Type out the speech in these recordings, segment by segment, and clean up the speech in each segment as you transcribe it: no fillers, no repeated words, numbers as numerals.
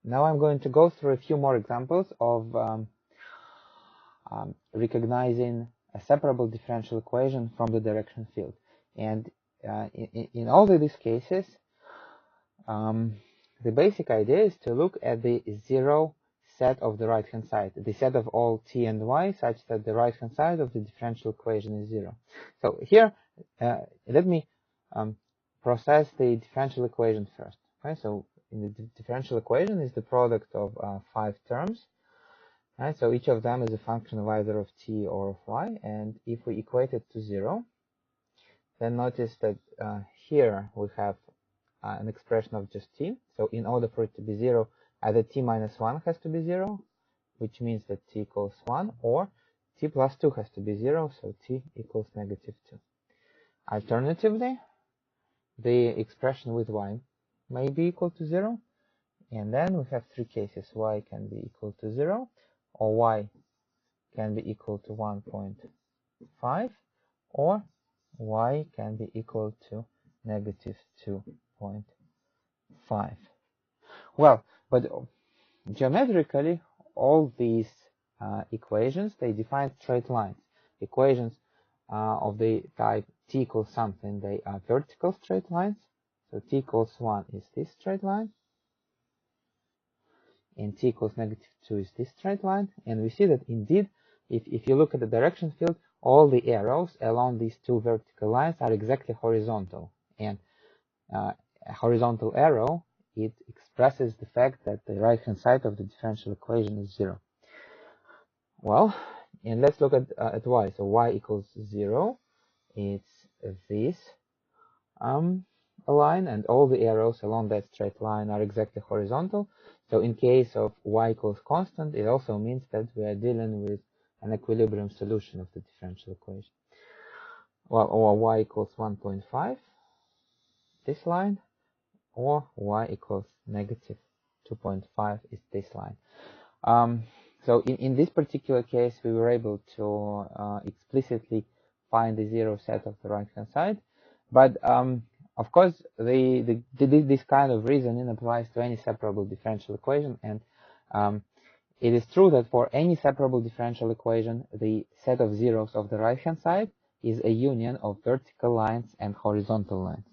now I'm going to go through a few more examples of recognizing a separable differential equation from the direction field. And in all of these cases, the basic idea is to look at the zero set of the right-hand side, the set of all t and y, such that the right-hand side of the differential equation is 0. So here, let me process the differential equation first. Okay, so in the differential equation is the product of 5 terms. Right, so each of them is a function of either of t or of y, and if we equate it to 0, then notice that here we have an expression of just t. So in order for it to be 0, either t minus 1 has to be 0, which means that t equals 1, or t plus 2 has to be 0, so t equals negative 2. Alternatively, the expression with y may be equal to 0, and then we have 3 cases. Y can be equal to 0, or y can be equal to 1.5, or y can be equal to negative 2.5. Well, but geometrically, all these equations, they define straight lines. Equations of the type t equals something, they are vertical straight lines. So t equals 1 is this straight line, and t equals negative 2 is this straight line. And we see that indeed, if you look at the direction field, all the arrows along these two vertical lines are exactly horizontal. And a horizontal arrow, it expresses the fact that the right-hand side of the differential equation is 0. Well, and let's look at y. So y equals 0. It's this line, and all the arrows along that straight line are exactly horizontal. So in case of y equals constant, it also means that we are dealing with an equilibrium solution of the differential equation. Well, or y equals 1.5, this line, or y equals negative 2.5 is this line. So in this particular case, we were able to explicitly find the zero set of the right-hand side. But of course, this kind of reasoning applies to any separable differential equation, and it is true that for any separable differential equation, the set of zeros of the right-hand side is a union of vertical lines and horizontal lines.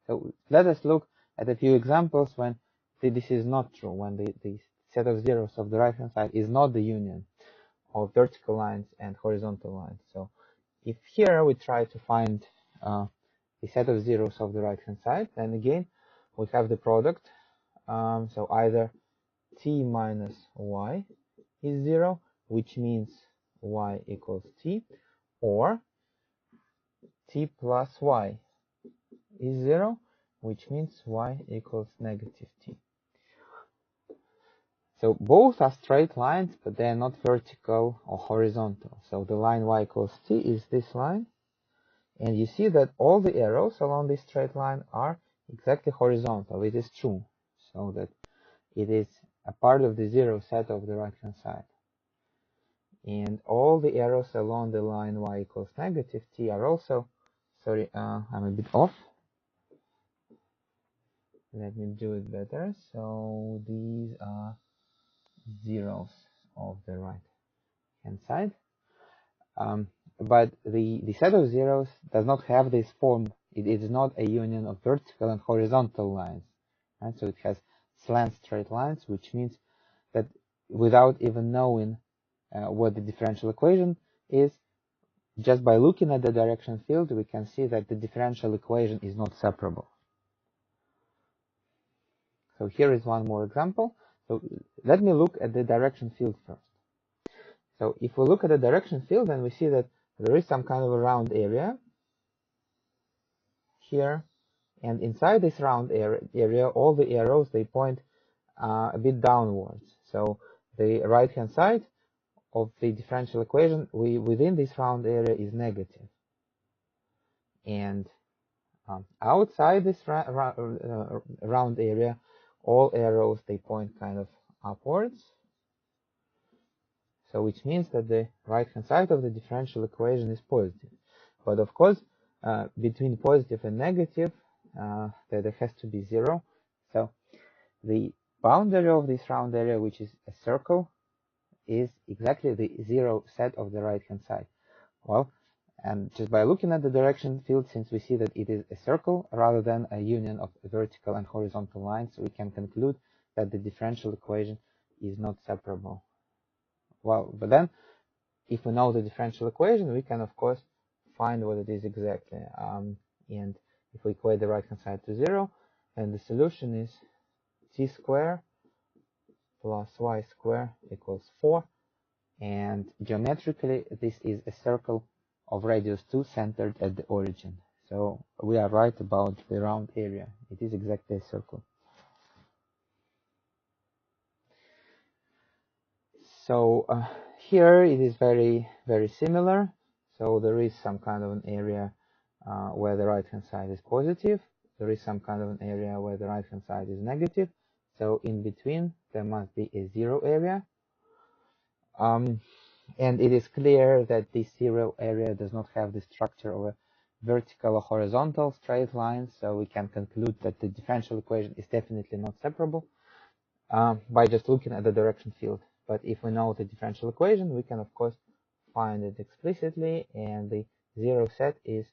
So let us look at a few examples when this is not true, when the set of zeros of the right-hand side is not the union of vertical lines and horizontal lines. So if here we try to find the set of zeros of the right-hand side, then again we have the product. So either t minus y is 0, which means y equals t, or t plus y is 0, which means y equals negative t. So both are straight lines, but they are not vertical or horizontal. So the line y equals t is this line, and you see that all the arrows along this straight line are exactly horizontal. It is true, so that it is a part of the zero set of the right-hand side. And all the arrows along the line y equals negative t are also, sorry, I'm a bit off. Let me do it better. So these are zeros of the right-hand side. But the set of zeros does not have this form. It is not a union of vertical and horizontal lines. Right? So it has slant straight lines, which means that without even knowing what the differential equation is, just by looking at the direction field, we can see that the differential equation is not separable. So here is one more example. So let me look at the direction field first. So if we look at the direction field, then we see that there is some kind of a round area here, and inside this round area, all the arrows, they point a bit downwards. So the right-hand side of the differential equation within this round area is negative. And outside this round area, all arrows, they point kind of upwards. So which means that the right-hand side of the differential equation is positive. But of course, between positive and negative, there has to be 0. So the boundary of this round area, which is a circle, is exactly the 0 set of the right hand side. Well, and just by looking at the direction field, since we see that it is a circle rather than a union of vertical and horizontal lines, we can conclude that the differential equation is not separable. Well, but then if we know the differential equation, we can of course find what it is exactly. And if we equate the right hand side to 0, then the solution is t squared plus y squared equals 4. And geometrically, this is a circle of radius 2 centered at the origin. So we are right about the round area. It is exactly a circle. So here it is very, very similar. So there is some kind of an area where the right hand side is positive. There is some kind of an area where the right hand side is negative. So in between, there must be a 0 area. And it is clear that this 0 area does not have the structure of a vertical or horizontal straight line, so we can conclude that the differential equation is definitely not separable by just looking at the direction field. But if we know the differential equation, we can of course find it explicitly, and the 0 set is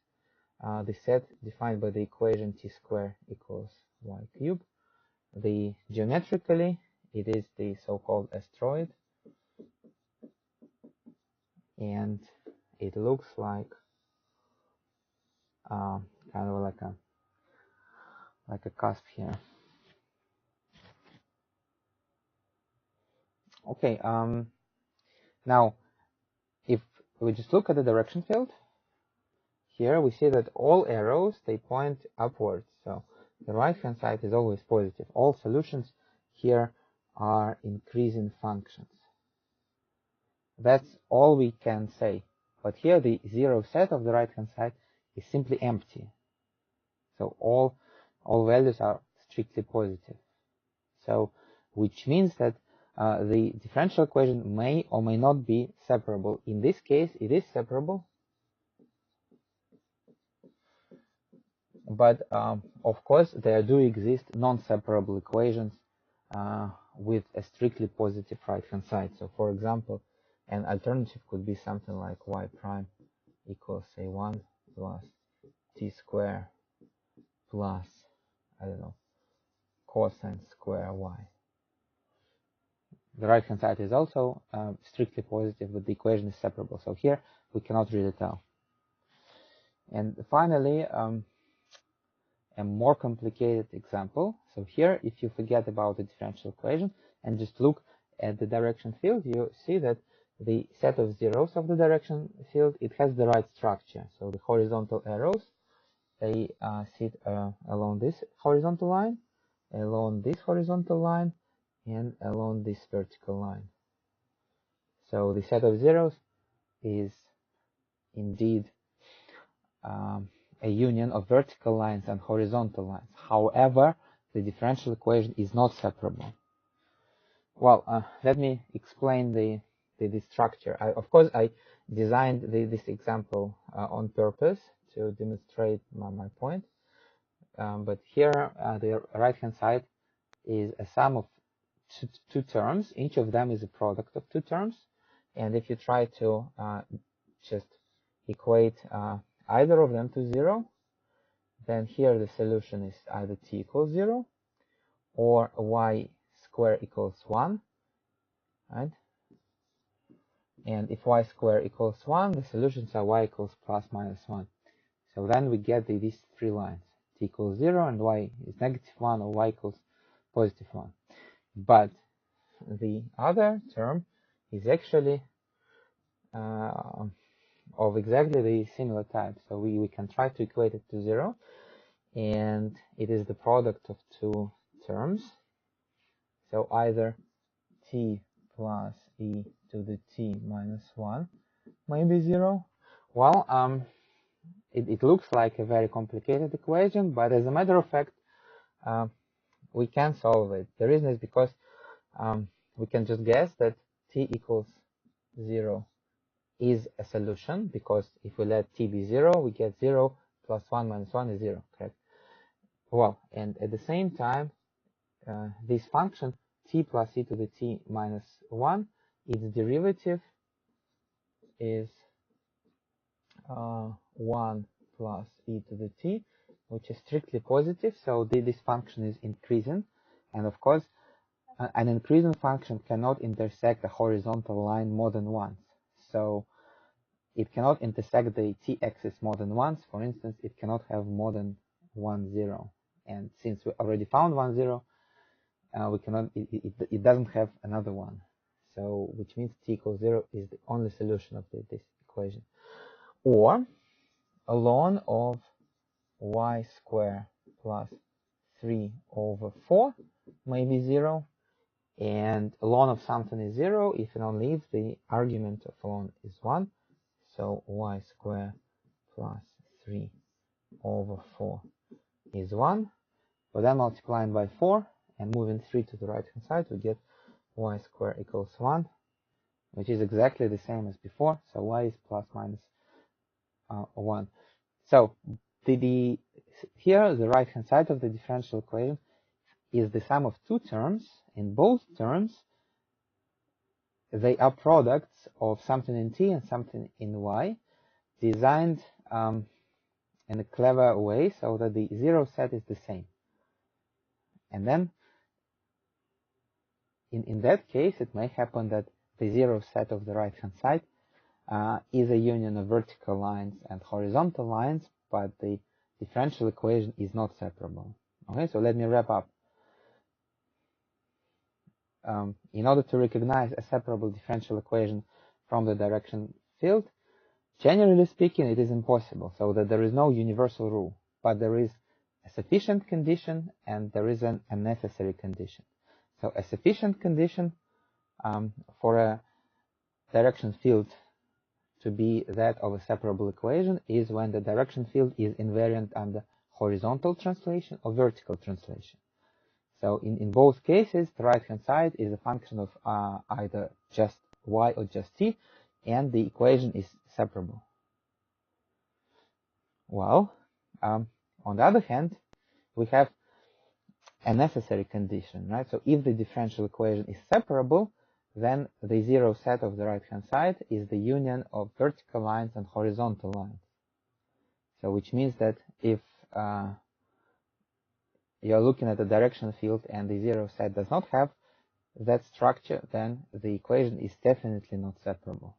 the set defined by the equation t squared equals y cubed. The geometrically, it is the so-called asteroid, and it looks like kind of like a cusp here. Okay, now if we just look at the direction field, here we see that all arrows, they point upwards, so the right hand side is always positive. All solutions here are increasing functions. That's all we can say. But here the 0 set of the right hand side is simply empty. So all values are strictly positive. So which means that the differential equation may or may not be separable. In this case, it is separable. But of course, there do exist non-separable equations with a strictly positive right-hand side. So for example, an alternative could be something like y prime equals, say, 1 plus t squared plus, I don't know, cosine square y. The right hand side is also strictly positive, but the equation is separable. So here we cannot really tell. And finally, a more complicated example. So here, if you forget about the differential equation and just look at the direction field, you see that the set of zeros of the direction field, it has the right structure. So the horizontal arrows, they sit along this horizontal line, along this horizontal line, and along this vertical line. So the set of zeros is indeed a union of vertical lines and horizontal lines. However, the differential equation is not separable. Well, let me explain the structure. Of course, I designed this example on purpose to demonstrate my point. But here, the right-hand side is a sum of two terms. Each of them is a product of two terms. And if you try to just equate either of them to 0, then here the solution is either t equals 0 or y squared equals 1, right? And if y squared equals 1, the solutions are y equals plus minus 1. So then we get these three lines, t equals 0 and y is negative 1, or y equals positive 1. But the other term is actually of exactly the similar type. So we can try to equate it to 0, and it is the product of two terms. So either t plus e to the t minus 1 may be 0. Well, it looks like a very complicated equation, but as a matter of fact, we can solve it. The reason is because we can just guess that t equals 0 is a solution, because if we let t be 0, we get 0 plus 1 minus 1 is 0, correct? Well, and at the same time, this function t plus e to the t minus 1, its derivative is 1 plus e to the t, which is strictly positive, so this function is increasing, and of course an increasing function cannot intersect a horizontal line more than once. So it cannot intersect the t-axis more than once. For instance, it cannot have more than 1, 0. And since we already found 1, 0, we cannot. It doesn't have another one. So which means t equals 0 is the only solution of this equation. Or ln of y squared plus 3 over 4 may be 0. And ln of something is 0 if and only if the argument of ln is 1. So y squared plus 3 over 4 is 1. But then multiplying by 4 and moving 3 to the right hand side, we get y squared equals 1, which is exactly the same as before. So y is plus minus 1. So here the right hand side of the differential equation is the sum of two terms. In both terms, they are products of something in t and something in y, designed in a clever way so that the zero set is the same. And then in that case, it may happen that the zero set of the right hand side is a union of vertical lines and horizontal lines, but the differential equation is not separable. Okay, so let me wrap up. In order to recognize a separable differential equation from the direction field, generally speaking, it is impossible, so that there is no universal rule, but there is a sufficient condition and there is a necessary condition. So a sufficient condition for a direction field to be that of a separable equation is when the direction field is invariant under horizontal translation or vertical translation. So in both cases, the right-hand side is a function of either just y or just t, and the equation is separable. Well, on the other hand, we have a necessary condition, right? So if the differential equation is separable, then the zero set of the right-hand side is the union of vertical lines and horizontal lines. So which means that if you're looking at the direction field and the zero set does not have that structure, then the equation is definitely not separable.